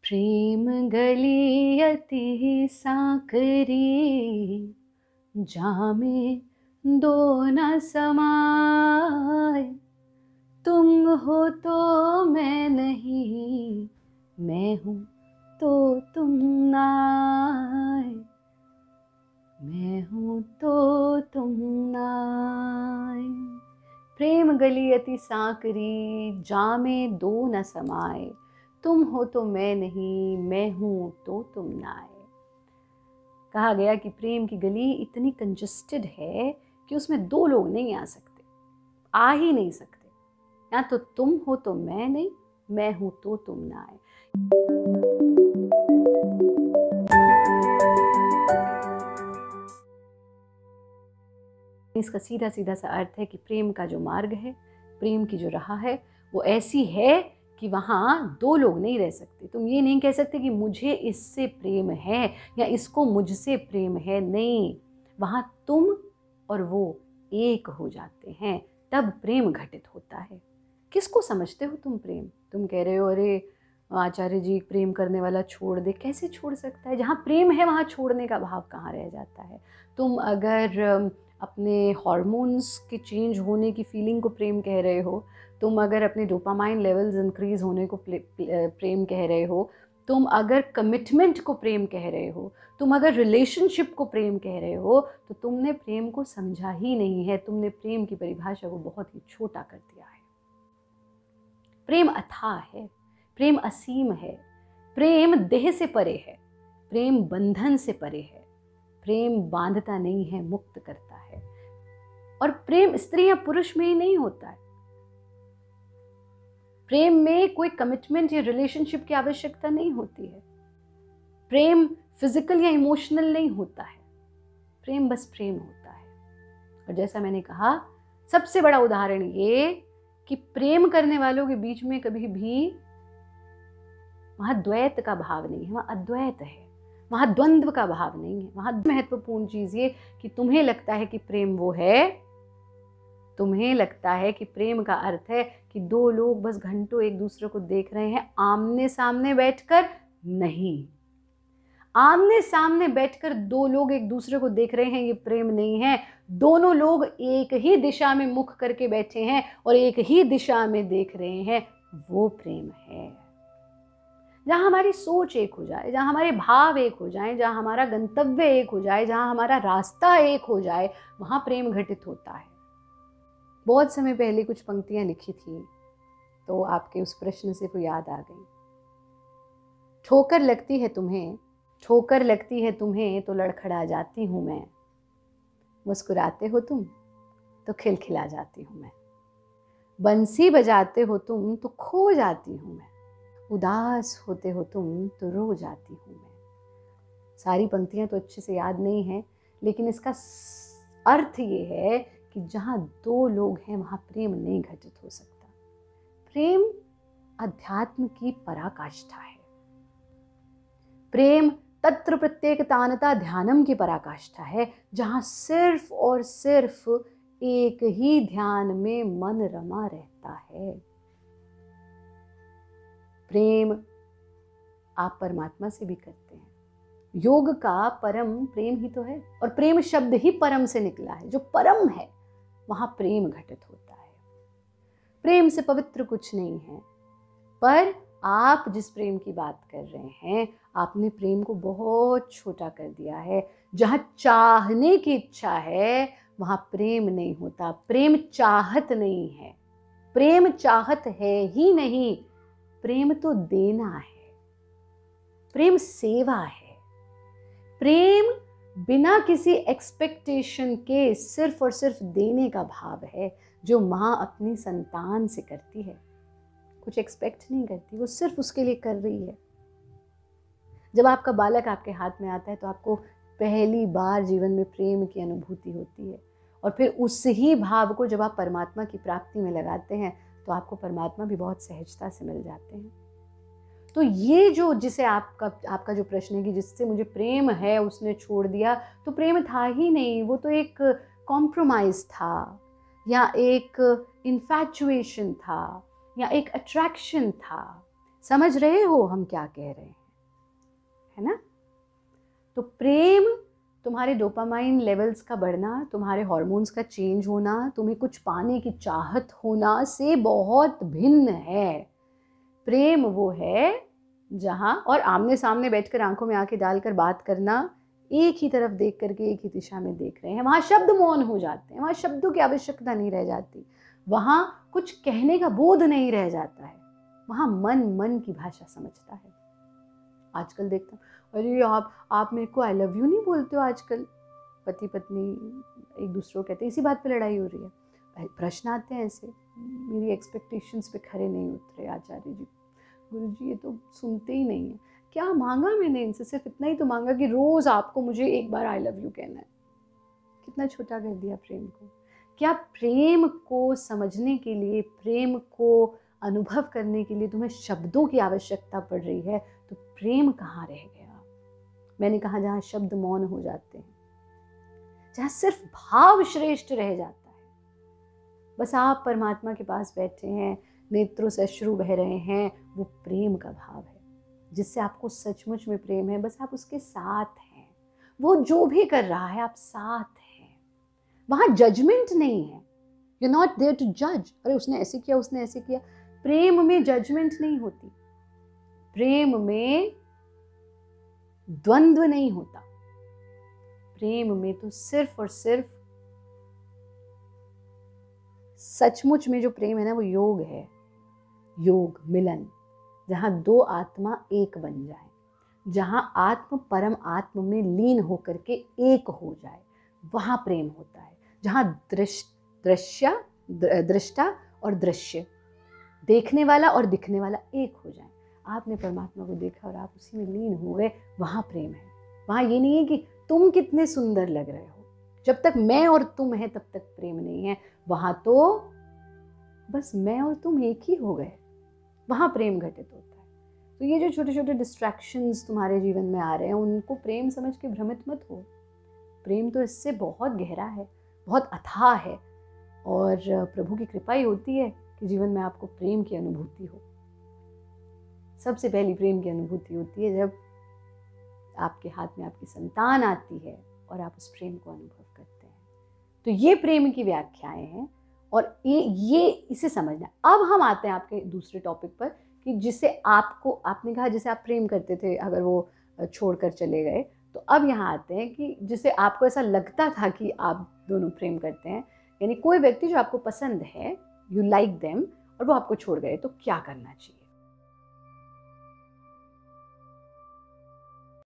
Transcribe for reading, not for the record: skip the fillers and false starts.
प्रेम गली अति साकरी, जामे दो न समाए। तुम हो तो मैं नहीं, मैं हूँ तो तुम नाए, मैं हूँ तो तुम नाए। प्रेम गली अति सांकरी, जामे दो न समाए। तुम हो तो मैं नहीं, मैं हूँ तो तुम नाए। कहा गया कि प्रेम की गली इतनी कंजस्टेड है कि उसमें दो लोग नहीं आ सकते, आ ही नहीं सकते। या तो तुम हो तो मैं नहीं, मैं हूं तो तुम ना आए। इसका सीधा सीधा सा अर्थ है कि प्रेम का जो मार्ग है, प्रेम की जो राह है, वो ऐसी है कि वहाँ दो लोग नहीं रह सकते। तुम ये नहीं कह सकते कि मुझे इससे प्रेम है या इसको मुझसे प्रेम है। नहीं, वहाँ तुम और वो एक हो जाते हैं, तब प्रेम घटित होता है। किसको समझते हो तुम प्रेम? तुम कह रहे हो अरे आचार्य जी, प्रेम करने वाला छोड़ दे। कैसे छोड़ सकता है? जहाँ प्रेम है वहाँ छोड़ने का भाव कहाँ रह जाता है? तुम अगर अपने हॉर्मोन्स के चेंज होने की फीलिंग को प्रेम कह रहे हो, तुम अगर अपने डोपामाइन लेवल्स इंक्रीज होने को प्रेम कह रहे हो, तुम अगर कमिटमेंट को प्रेम कह रहे हो, तुम अगर रिलेशनशिप को प्रेम कह रहे हो, तो तुमने प्रेम को समझा ही नहीं है। तुमने प्रेम की परिभाषा को बहुत ही छोटा कर दिया है। प्रेम अथाह है, प्रेम असीम है, प्रेम देह से परे है, प्रेम बंधन से परे है, प्रेम बांधता नहीं है, मुक्त करता है। और प्रेम स्त्री या पुरुष में ही नहीं होता है। प्रेम में कोई कमिटमेंट या रिलेशनशिप की आवश्यकता नहीं होती है। प्रेम फिजिकल या इमोशनल नहीं होता है। प्रेम बस प्रेम होता है। और जैसा मैंने कहा, सबसे बड़ा उदाहरण ये कि प्रेम करने वालों के बीच में कभी भी वहां द्वैत का भाव नहीं है, वहां अद्वैत है, वहां द्वंद्व का भाव नहीं है। वहां महत्वपूर्ण चीज ये कि तुम्हें लगता है कि प्रेम वो है, तुम्हें लगता है कि प्रेम का अर्थ है कि दो लोग बस घंटों एक दूसरे को देख रहे हैं आमने सामने बैठकर। नहीं, आमने सामने बैठकर दो लोग एक दूसरे को देख रहे हैं, ये प्रेम नहीं है। दोनों लोग एक ही दिशा में मुख करके बैठे हैं और एक ही दिशा में देख रहे हैं, वो प्रेम है। जहां हमारी सोच एक हो जाए, जहां हमारे भाव एक हो जाए, जहां हमारा गंतव्य एक हो जाए, जहां हमारा रास्ता एक हो जाए, वहां प्रेम घटित होता है। बहुत समय पहले कुछ पंक्तियां लिखी थी, तो आपके उस प्रश्न से वो याद आ गई। ठोकर लगती है तुम्हें, ठोकर लगती है तुम्हें तो लड़खड़ा जाती हूं मैं। मुस्कुराते हो तुम तो खिलखिला जाती हूं मैं। बंसी बजाते हो तुम तो खो जाती हूं मैं। उदास होते हो तुम तो रो जाती हूं मैं। सारी पंक्तियां तो अच्छे से याद नहीं है, लेकिन इसका अर्थ ये है कि जहां दो लोग हैं वहां प्रेम नहीं घटित हो सकता। प्रेम अध्यात्म की पराकाष्ठा है। प्रेम तत्र प्रत्येकतानता ध्यानम की पराकाष्ठा है, जहां सिर्फ और सिर्फ एक ही ध्यान में मन रमा रहता है। प्रेम आप परमात्मा से भी करते हैं। योग का परम प्रेम ही तो है, और प्रेम शब्द ही परम से निकला है। जो परम है वहां प्रेम घटित होता है। प्रेम से पवित्र कुछ नहीं है, पर आप जिस प्रेम की बात कर रहे हैं, आपने प्रेम को बहुत छोटा कर दिया है। जहां चाहने की इच्छा है वहां प्रेम नहीं होता। प्रेम चाहत नहीं है, प्रेम चाहत है ही नहीं। प्रेम तो देना है, प्रेम सेवा है। प्रेम बिना किसी एक्सपेक्टेशन के सिर्फ और सिर्फ देने का भाव है, जो माँ अपनी संतान से करती है। कुछ एक्सपेक्ट नहीं करती, वो सिर्फ उसके लिए कर रही है। जब आपका बालक आपके हाथ में आता है तो आपको पहली बार जीवन में प्रेम की अनुभूति होती है, और फिर उस ही भाव को जब आप परमात्मा की प्राप्ति में लगाते हैं तो आपको परमात्मा भी बहुत सहजता से मिल जाते हैं। तो ये जो जिसे आपका जो प्रश्न है कि जिससे मुझे प्रेम है उसने छोड़ दिया, तो प्रेम था ही नहीं, वो तो एक कॉम्प्रोमाइज था, या एक इन्फैचुएशन था, या एक अट्रैक्शन था। समझ रहे हो हम क्या कह रहे हैं, है ना? तो प्रेम तुम्हारे डोपामाइन लेवल्स का बढ़ना, तुम्हारे हार्मोन्स का चेंज होना, तुम्हें कुछ पाने की चाहत होना से बहुत भिन्न है। प्रेम वो है जहाँ, और आमने सामने बैठकर आंखों में आंखें डालकर बात करना, एक ही तरफ देख करके एक ही दिशा में देख रहे हैं, वहाँ शब्द मौन हो जाते हैं, वहाँ शब्दों की आवश्यकता नहीं रह जाती, वहाँ कुछ कहने का बोध नहीं रह जाता है, वहाँ मन मन की भाषा समझता है। आजकल देखता हूँ, अरे आप मेरे को आई लव यू नहीं बोलते हो आजकल, पति पत्नी एक दूसरे को कहते हैं, इसी बात पे लड़ाई हो रही है। प्रश्न आते हैं ऐसे, मेरी एक्सपेक्टेशंस पे खरे नहीं उतरे आचार्य जी, गुरु जी ये तो सुनते ही नहीं है। क्या मांगा मैंने इनसे? सिर्फ इतना ही तो मांगा कि रोज़ आपको मुझे एक बार आई लव यू कहना है। कितना छोटा कर दिया प्रेम को। क्या प्रेम को समझने के लिए, प्रेम को अनुभव करने के लिए तुम्हें शब्दों की आवश्यकता पड़ रही है? तो प्रेम कहाँ रह गया? मैंने कहा जहाँ शब्द मौन हो जाते हैं, जहाँ सिर्फ भाव श्रेष्ठ रह जाता है, बस आप परमात्मा के पास बैठे हैं, नेत्रों से अश्रु बह रहे हैं, वो प्रेम का भाव है जिससे आपको सचमुच में प्रेम है। बस आप उसके साथ हैं, वो जो भी कर रहा है आप साथ हैं, वहाँ जजमेंट नहीं है। यू नॉट देयर टू जज, अरे उसने ऐसे किया, उसने ऐसे किया। प्रेम में जजमेंट नहीं होती, प्रेम में द्वंद्व नहीं होता, प्रेम में तो सिर्फ और सिर्फ सचमुच में जो प्रेम है ना, वो योग है, योग मिलन, जहाँ दो आत्मा एक बन जाए, जहाँ आत्म परम आत्म में लीन होकर के एक हो जाए, वहाँ प्रेम होता है। जहाँ दृष्टा और दृश्य, देखने वाला और दिखने वाला एक हो जाए। आपने परमात्मा को देखा और आप उसी में लीन हो गए, वहाँ प्रेम है। वहाँ ये नहीं है कि तुम कितने सुंदर लग रहे हो, जब तक मैं और तुम है तब तक प्रेम नहीं है। वहाँ तो बस मैं और तुम एक ही हो गए, वहाँ प्रेम घटित होता है। तो ये जो छोटे छोटे डिस्ट्रैक्शंस तुम्हारे जीवन में आ रहे हैं, उनको प्रेम समझ के भ्रमित मत हो। प्रेम तो इससे बहुत गहरा है, बहुत अथाह है, और प्रभु की कृपा ही होती है कि जीवन में आपको प्रेम की अनुभूति हो। सबसे पहली प्रेम की अनुभूति होती है जब आपके हाथ में आपकी संतान आती है और आप उस प्रेम को अनुभव करते हैं। तो ये प्रेम की व्याख्याएं हैं, और ये इसे समझना। अब हम आते हैं आपके दूसरे टॉपिक पर कि जिसे आपको, आपने कहा जिसे आप प्रेम करते थे अगर वो छोड़कर चले गए, तो अब यहाँ आते हैं कि जिसे आपको ऐसा लगता था कि आप दोनों प्रेम करते हैं, यानी कोई व्यक्ति जो आपको पसंद है, यू लाइक देम, और वो आपको छोड़ गए, तो क्या करना चाहिए?